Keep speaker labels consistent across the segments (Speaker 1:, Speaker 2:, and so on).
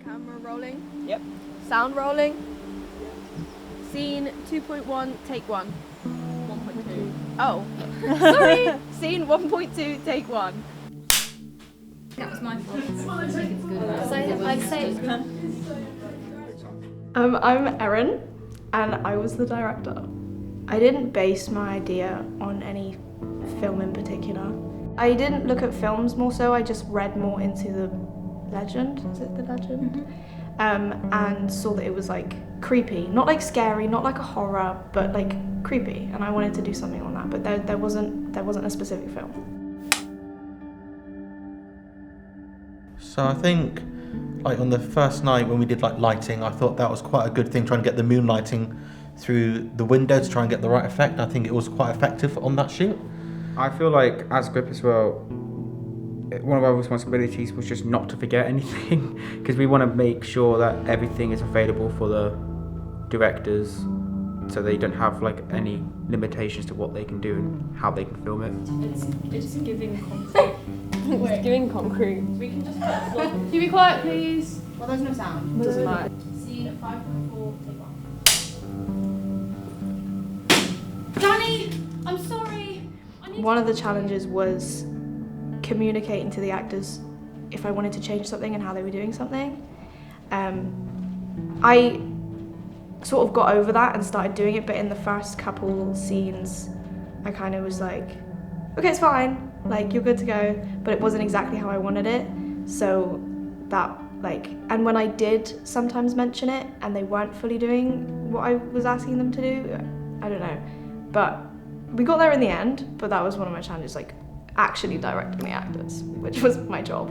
Speaker 1: Camera rolling.
Speaker 2: Yep.
Speaker 1: Sound rolling. Scene 2.1, take 1. 1.2. Oh, sorry. Scene 1.2, take 1.
Speaker 3: That was my fault. I'd say
Speaker 4: I'm Erin, and I was the director. I didn't base my idea on any film in particular. I didn't look at films more so, I just read more into the legend, is it the legend? Mm-hmm. And saw that it was like creepy, not like scary, not like a horror, but like creepy, and I wanted to do something on that, but there wasn't a specific film.
Speaker 5: So I think like on the first night when we did like lighting, I thought that was quite a good thing, trying to get the moonlighting through the window to try and get the right effect. I think it was quite effective on that shoot.
Speaker 2: I feel like as a group as well, one of our responsibilities was just not to forget anything because we want to make sure that everything is available for the directors so they don't have like any limitations to what they can do and how they can film it.
Speaker 3: it's giving concrete. It's giving concrete.
Speaker 1: We can just Can you be quiet, please?
Speaker 4: Well, there's no sound.
Speaker 1: Doesn't matter.
Speaker 4: Scene 5.4, take 1.
Speaker 3: Danny, I'm sorry.
Speaker 4: One of the challenges was communicating to the actors if I wanted to change something and how they were doing something. I sort of got over that and started doing it, but in the first couple scenes I kind of was like, okay, it's fine, like you're good to go, but it wasn't exactly how I wanted it. So that and when I did sometimes mention it and they weren't fully doing what I was asking them to do, I don't know, but we got there in the end. But that was one of my challenges, like actually directing the actors, which was my job.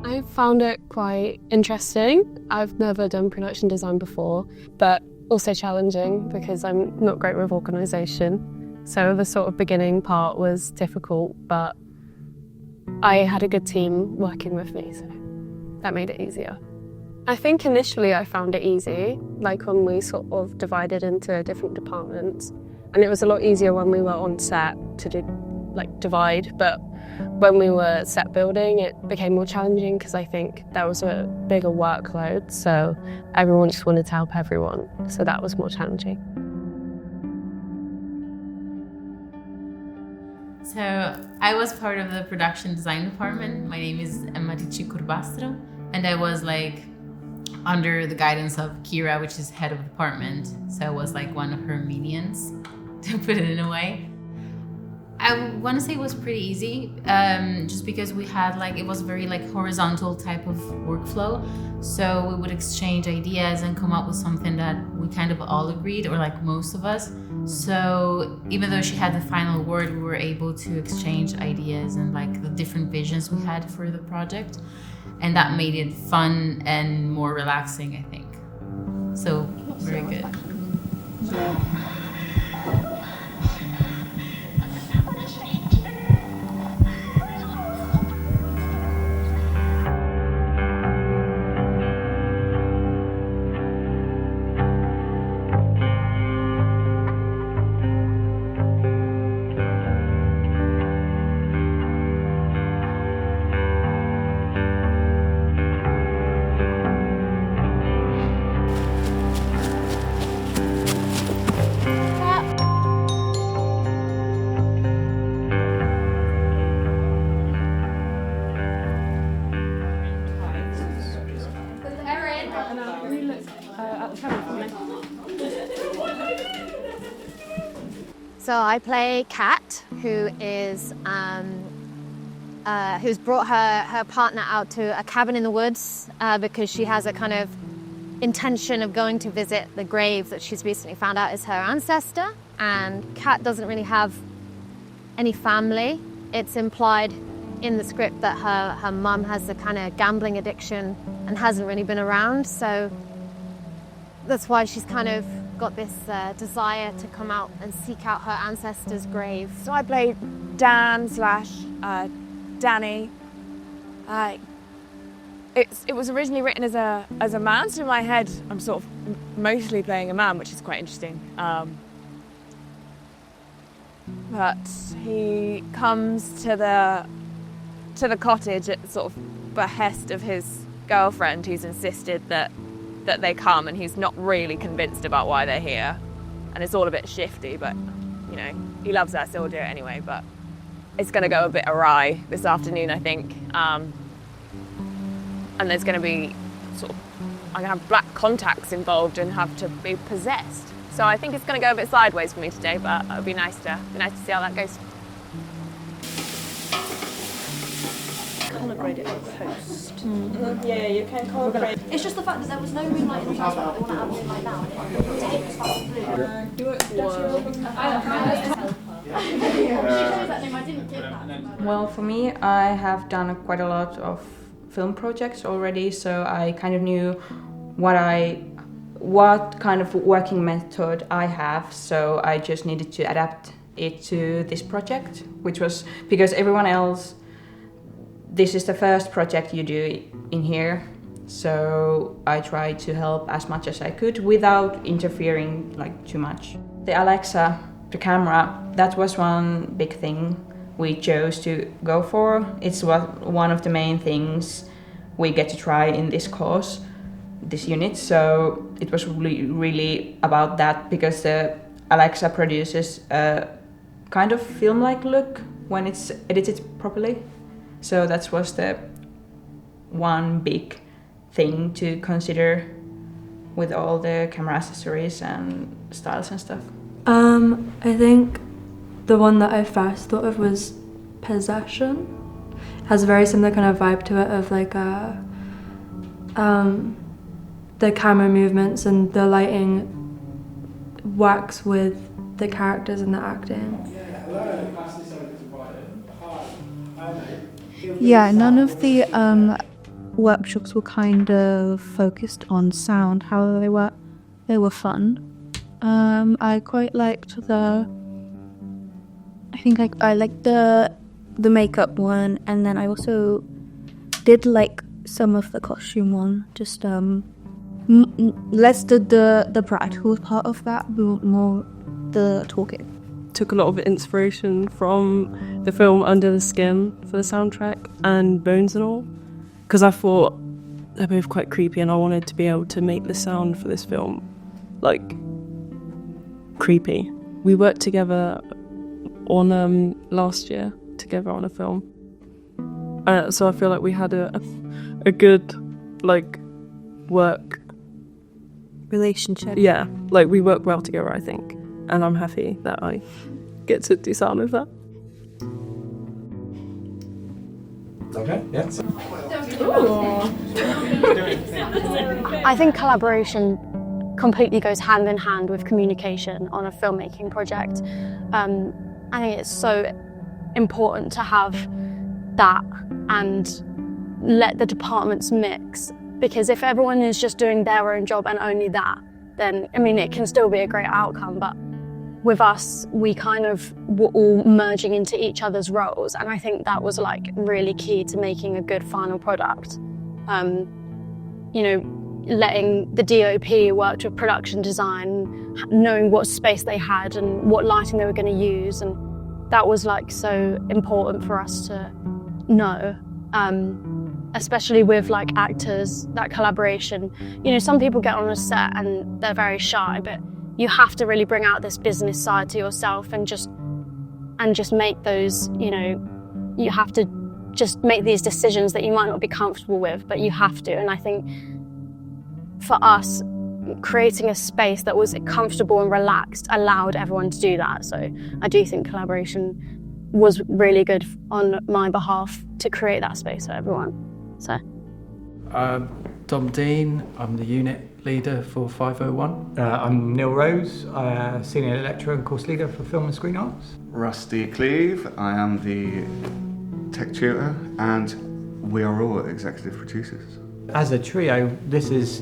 Speaker 6: I found it quite interesting. I've never done production design before, but also challenging because I'm not great with organisation. So the sort of beginning part was difficult, but I had a good team working with me, so that made it easier. I think initially I found it easy, like when we sort of divided into different departments, and it was a lot easier when we were on set to divide, but when we were set building it became more challenging because I think there was a bigger workload, so everyone just wanted to help everyone, so that was more challenging.
Speaker 7: So I was part of the production design department. My name is Marici Curbastro, and I was under the guidance of Kira, which is head of department. So I was one of her minions, to put it in a way. I want to say it was pretty easy, just because we had it was very horizontal type of workflow. So we would exchange ideas and come up with something that we kind of all agreed, or most of us. So even though she had the final word, we were able to exchange ideas and the different visions we had for the project. And that made it fun and more relaxing, I think. So very good.
Speaker 8: So I play Kat, who is who's brought her partner out to a cabin in the woods because she has a kind of intention of going to visit the grave that she's recently found out is her ancestor. And Kat doesn't really have any family. It's implied in the script that her mum has a kind of gambling addiction and hasn't really been around. So that's why she's kind of got this desire to come out and seek out her ancestor's grave.
Speaker 9: So I played Dan/Danny. It was originally written as a man, so in my head I'm sort of mostly playing a man, which is quite interesting. but he comes to the cottage at sort of behest of his girlfriend, who's insisted that they come, and he's not really convinced about why they're here, and it's all a bit shifty, but you know, he loves her, so he'll do it anyway. But it's going to go a bit awry this afternoon, I think, and there's going to be I'm going to have black contacts involved and have to be possessed. So I think it's going to go a bit sideways for me today, but it'll be nice to see how that goes.
Speaker 1: Calibrate it at post.
Speaker 3: Yeah, you can calibrate.
Speaker 1: It's just the fact that there was no moonlight in the house, but they want to add moonlight now. To hit the spot of blue.
Speaker 10: Well, for me, I have done quite a lot of film projects already, so I kind of knew what kind of working method I have, so I just needed to adapt it to this project, which was because everyone else, this is the first project you do in here, so I tried to help as much as I could without interfering like too much. The Alexa, the camera, that was one big thing we chose to go for. It's one of the main things we get to try in this course, this unit, so it was really about that, because the Alexa produces a kind of film-like look when it's edited properly. So that was the one big thing to consider with all the camera accessories and styles and stuff.
Speaker 11: I think the one that I first thought of was Possession. It has a very similar kind of vibe to it, of like the camera movements and the lighting works with the characters and the acting.
Speaker 12: Yeah, none of the workshops were kind of focused on sound. However, they were fun. I quite liked I liked the makeup one, and then I also did like some of the costume one. Just less the practical part of that, but more the talking.
Speaker 6: Took a lot of inspiration from the film Under the Skin for the soundtrack, and Bones and All, because I thought they're both quite creepy, and I wanted to be able to make the sound for this film like creepy. We worked together on last year together on a film, so I feel like we had a good like work
Speaker 12: relationship.
Speaker 6: Yeah, like we work well together, I think, and I'm happy that I get to do sound with that.
Speaker 2: Okay, yes.
Speaker 8: I think collaboration completely goes hand in hand with communication on a filmmaking project. I think it's so important to have that and let the departments mix, because if everyone is just doing their own job and only that, then I mean it can still be a great outcome, but with us we kind of were all merging into each other's roles, and I think that was like really key to making a good final product. You know, letting the DOP work with production design, knowing what space they had and what lighting they were going to use, and that was like so important for us to know. Especially with like actors, that collaboration. You know, some people get on a set and they're very shy, but you have to really bring out this business side to yourself and just make those, you know, you have to just make these decisions that you might not be comfortable with, but you have to. And I think for us, creating a space that was comfortable and relaxed allowed everyone to do that. So I do think collaboration was really good on my behalf to create that space for everyone. So,
Speaker 13: Dom Dean, I'm the unit leader for 501.
Speaker 14: I'm Neil Rose, senior lecturer and course leader for film and screen arts.
Speaker 15: Rusty Cleve, I am the tech tutor, and we are all executive producers.
Speaker 14: As a trio, this is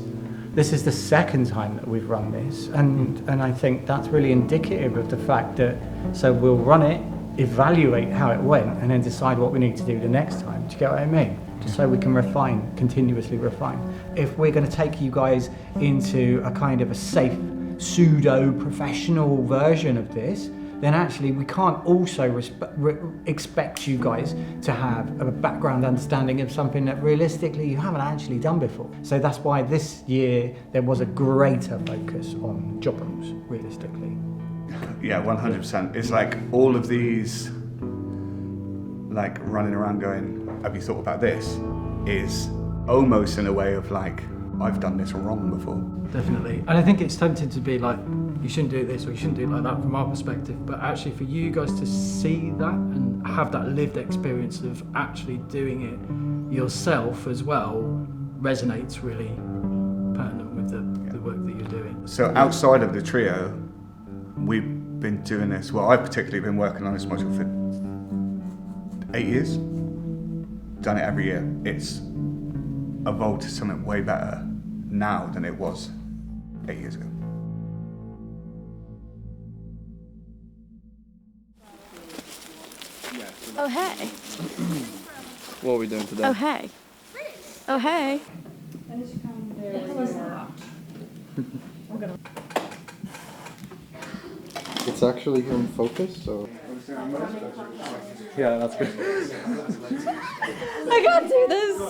Speaker 14: the second time that we've run this, and I think that's really indicative of the fact that, so we'll run it, evaluate how it went, and then decide what we need to do the next time. Do you get what I mean? Just so we can continuously refine. If we're going to take you guys into a kind of a safe, pseudo-professional version of this, then actually we can't also expect you guys to have a background understanding of something that realistically you haven't actually done before. So that's why this year there was a greater focus on job roles, realistically.
Speaker 15: Yeah, 100%. It's like all of these, like running around going, have you thought about this? Is almost in a way of like, I've done this wrong before.
Speaker 13: Definitely. And I think it's tempting to be like, you shouldn't do this or you shouldn't do it like that from our perspective. But actually for you guys to see that and have that lived experience of actually doing it yourself as well resonates really pertinent with the work that you're doing.
Speaker 15: So outside of the trio, we've been doing this, well, I've particularly been working on this module for 8 years. Done it every year. It's evolved to something way better now than it was 8 years ago.
Speaker 16: Oh, hey.
Speaker 17: What are we doing today?
Speaker 16: Oh, hey. Oh, hey.
Speaker 17: It's actually in focus, so... Yeah, that's good.
Speaker 16: I can't do this.